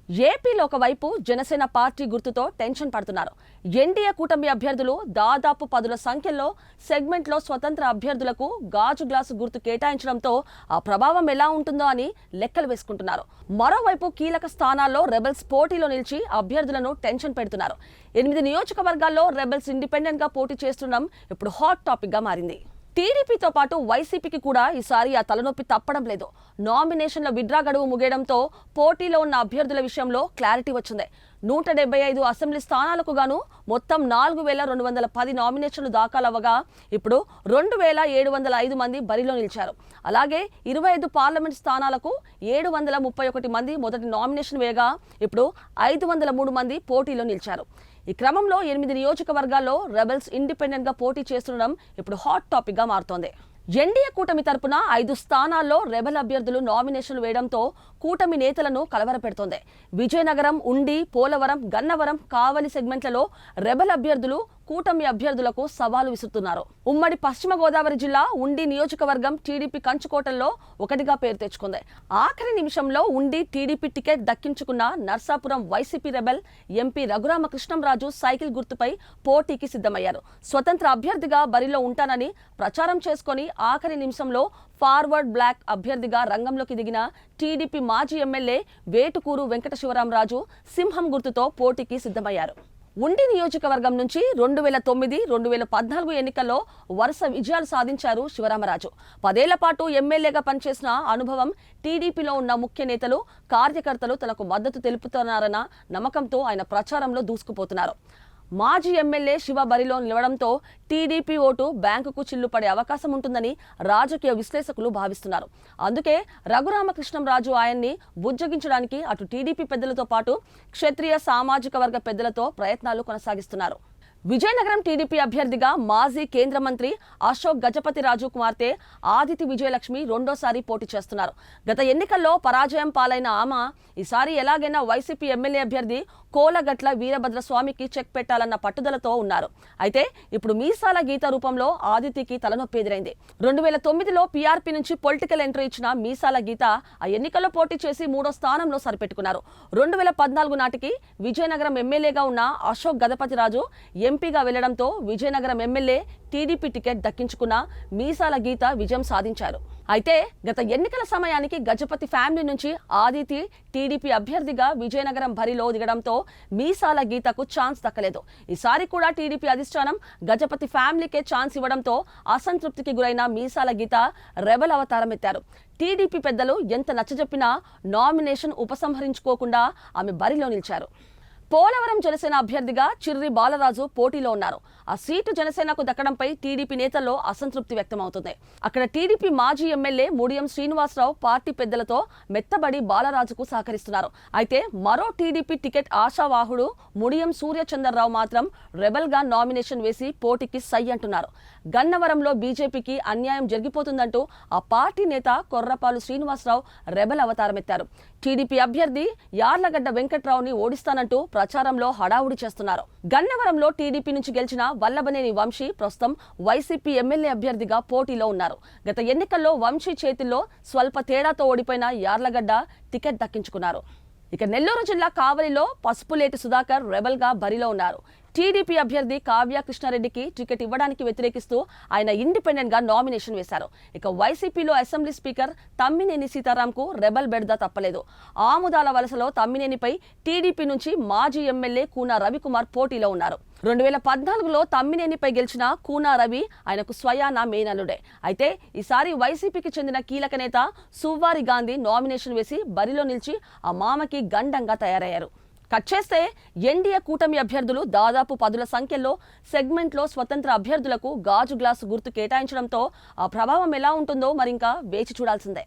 ఏపీలో ఒకవైపు జనసేన పార్టీ గుర్తుతో టెన్షన్ పడుతున్నారు. ఎన్డీఏ కూటమి అభ్యర్థులు దాదాపు 10ల సంఖ్యలో సెగ్మెంట్లో స్వతంత్ర అభ్యర్థులకు గాజు గ్లాసు గుర్తు కేటాయించడంతో ఆ ప్రభావం ఎలా ఉంటుందో అని లెక్కలు వేసుకుంటున్నారు. మరోవైపు కీలక స్థానాల్లో రెబెల్స్ పోటీలో నిలిచి అభ్యర్థులను టెన్షన్ పెడుతున్నారు. 8 నియోజకవర్గాల్లో రెబెల్స్ ఇండిపెండెంట్ గా పోటీ చేస్తుండడం ఇప్పుడు హాట్ టాపిక్ గా మారింది. టీడీపీతో పాటు వైసీపీకి కూడా ఈసారి ఆ తలనొప్పి తప్పడం లేదు. నామినేషన్ల విడ్రా గడువు ముగియడంతో పోటీలో ఉన్న అభ్యర్థుల విషయంలో క్లారిటీ వచ్చింది. 175 అసెంబ్లీ స్థానాలకు గాను మొత్తం 4210 నామినేషన్లు దాఖలవ్వగా ఇప్పుడు 2705 మంది బరిలో నిలిచారు. అలాగే 25 పార్లమెంట్ స్థానాలకు 731 మంది మొదటి నామినేషన్ వేయగా ఇప్పుడు 503 మంది పోటీలో నిలిచారు. ఈ క్రమంలో 8 నియోజకవర్గాల్లో రెబెల్స్ ఇండిపెండెంట్ గా పోటీ చేస్తుండడం ఇప్పుడు హాట్ టాపిక్ గా మారుతోంది. ఎన్డీఏ కూటమి తరపున 5 స్థానాల్లో రెబెల్ అభ్యర్థులు నామినేషన్లు వేయడంతో కూటమి నేతలను కలవరపెడుతోంది. విజయనగరం, ఉండి, పోలవరం, గన్నవరం, కావలి సెగ్మెంట్లలో రెబెల్ అభ్యర్థులు కూటమి అభ్యర్థులకు సవాలు విసురుతున్నారు. ఉమ్మడి పశ్చిమ గోదావరి జిల్లా ఉండి నియోజకవర్గం టీడీపీ కంచుకోటల్లో ఒకటిగా పేరు తెచ్చుకుంది. ఆఖరి నిమిషంలో ఉండి టీడీపీ టికెట్ దక్కించుకున్న Narsapuram YCP rebel MP Raghurama Krishnam Raju cycle గుర్తుపై పోటీకి సిద్ధమయ్యారు. స్వతంత్ర అభ్యర్థిగా బరిలో ఉంటానని ప్రచారం చేసుకుని ఆఖరి నిమిషంలో ఫార్వర్డ్ బ్లాక్ అభ్యర్థిగా రంగంలోకి దిగిన టీడీపీ మాజీ ఎమ్మెల్యే వేటుకూరు వెంకట శివరామరాజు సింహం గుర్తుతో పోటీకి సిద్ధమయ్యారు. ఉండి నియోజకవర్గం నుంచి 2009, 2014 ఎన్నికల్లో వరుస విజయాలు సాధించారు శివరామరాజు. 10 ఏళ్ల పాటు ఎమ్మెల్యేగా పనిచేసిన అనుభవం, టీడీపీలో ఉన్న ముఖ్య నేతలు, కార్యకర్తలు తనకు మద్దతు తెలుపుతున్నారన్న నమ్మకంతో ఆయన ప్రచారంలో దూసుకుపోతున్నారు. మాజీ ఎమ్మెల్యే శివ బరిలో నిలవడంతో టీడీపీ ఓటు బ్యాంకుకు చిల్లుపడే అవకాశం ఉంటుందని రాజకీయ విశ్లేషకులు భావిస్తున్నారు. అందుకే రఘురామకృష్ణంరాజు ఆయన్ని బుజ్జగించడానికి అటు టీడీపీ పెద్దలతో పాటు క్షత్రియ సామాజిక వర్గ పెద్దలతో ప్రయత్నాలు కొనసాగిస్తున్నారు. విజయనగరం టీడీపీ అభ్యర్థిగా మాజీ కేంద్ర మంత్రి అశోక్ గజపతిరాజు కుమార్తె ఆదితి విజయలక్ష్మి రెండోసారి పోటీ చేస్తున్నారు. గత ఎన్నికల్లో పరాజయం పాలైన ఆమె ఈసారి ఎలాగైనా వైసీపీ ఎమ్మెల్యే అభ్యర్థి కోలగట్ల వీరభద్రస్వామికి చెక్ పెట్టాలన్న పట్టుదలతో ఉన్నారు. అయితే ఇప్పుడు మీసాల గీత రూపంలో ఆదితికి తలనొప్పి ఎదురైంది. 2009లో పీఆర్పీ నుంచి పొలిటికల్ ఎంట్రీ ఇచ్చిన మీసాల గీత ఆ ఎన్నికల్లో పోటీ చేసి 3వ స్థానంలో సరిపెట్టుకున్నారు. 2014 నాటికి విజయనగరం ఎమ్మెల్యేగా ఉన్న అశోక్ గజపతిరాజు ఎంపీగా వెళ్లడంతో విజయనగరం ఎమ్మెల్యే టీడీపీ టికెట్ దక్కించుకున్న మీసాల గీత విజయం సాధించారు. అయితే గత ఎన్నికల సమయానికి గజపతి ఫ్యామిలీ నుంచి ఆదితి టీడీపీ అభ్యర్థిగా విజయనగరం బరిలో దిగడంతో మీసాల గీతకు ఛాన్స్ దక్కలేదు. ఈసారి కూడా టీడీపీ అధిష్టానం గజపతి ఫ్యామిలీకే ఛాన్స్ ఇవ్వడంతో అసంతృప్తికి గురైన మీసాల గీత రెబెల్ అవతారం ఎత్తారు. టీడీపీ పెద్దలు ఎంత నచ్చజెప్పినా నామినేషన్ ఉపసంహరించుకోకుండా ఆమె బరిలో నిలిచారు. పోలవరం జనసేన అభ్యర్థిగా చిర్రి బాలరాజు పోటీలో ఉన్నారు. ఆ సీటు జనసేనకు దక్కడంపై టీడీపీ నేతల్లో అసంతృప్తి వ్యక్తమవుతుంది. అక్కడ టీడీపీ మాజీ ఎమ్మెల్యే ముడియం శ్రీనివాసరావు పార్టీ పెద్దలతో మెత్తబడి బాలరాజుకు సహకరిస్తున్నారు. అయితే మరో టీడీపీ టికెట్ ఆశావాహుడు ముడియం సూర్యచంద్రరావు మాత్రం రెబెల్ గా నామినేషన్ వేసి పోటీకి సై అంటున్నారు. గన్నవరంలో బీజేపీకి అన్యాయం జరిగిపోతుందంటూ ఆ పార్టీ నేత కొర్రపాలు శ్రీనివాసరావు రెబెల్ అవతారం ఎత్తారు. టీడీపీ అభ్యర్థి యార్లగడ్డ వెంకట్రావుని ఓడిస్తానంటూ ప్రచారంలో హడావుడి చేస్తున్నారు. గన్నవరంలో టీడీపీ నుంచి గెలిచిన వల్లభనేని వంశీ ప్రస్తుతం వైసీపీ ఎమ్మెల్యే అభ్యర్థిగా పోటీలో ఉన్నారు. గత ఎన్నికల్లో వంశీ చేతిలో స్వల్ప తేడాతో ఓడిపోయిన యార్లగడ్డ టికెట్ దక్కించుకున్నారు. ఇక నెల్లూరు జిల్లా కావలిలో పసుపులేటి సుధాకర్ రెబెల్ గా బరిలో ఉన్నారు. టీడీపీ అభ్యర్థి కావ్య కృష్ణారెడ్డికి టికెట్ ఇవ్వడానికి వ్యతిరేకిస్తూ ఆయన ఇండిపెండెంట్ గా నామినేషన్ వేశారు. ఇక వైసీపీలో అసెంబ్లీ స్పీకర్ తమ్మినేని సీతారాంకు రెబెల్ బెడద తప్పలేదు. ఆముదాల వలసలో తమ్మినేనిపై టీడీపీ నుంచి మాజీ ఎమ్మెల్యే కూనా రవికుమార్ పోటీలో ఉన్నారు. 2014లో తమ్మినేనిపై గెలిచిన కూనా రవి ఆయనకు స్వయానా మేనల్లుడే. అయితే ఈసారి వైసీపీకి చెందిన కీలక నేత సువ్వారి గాంధీ నామినేషన్ వేసి బరిలో నిలిచి ఆ మామకి గండంగా తయారయ్యారు. కట్ చేస్తే ఎన్డీఏ కూటమి అభ్యర్థులు దాదాపు 10ల సంఖ్యలో సెగ్మెంట్లో స్వతంత్ర అభ్యర్థులకు గాజు గ్లాసు గుర్తు కేటాయించడంతో ఆ ప్రభావం ఎలా ఉంటుందో మరింకా వేచి చూడాల్సిందే.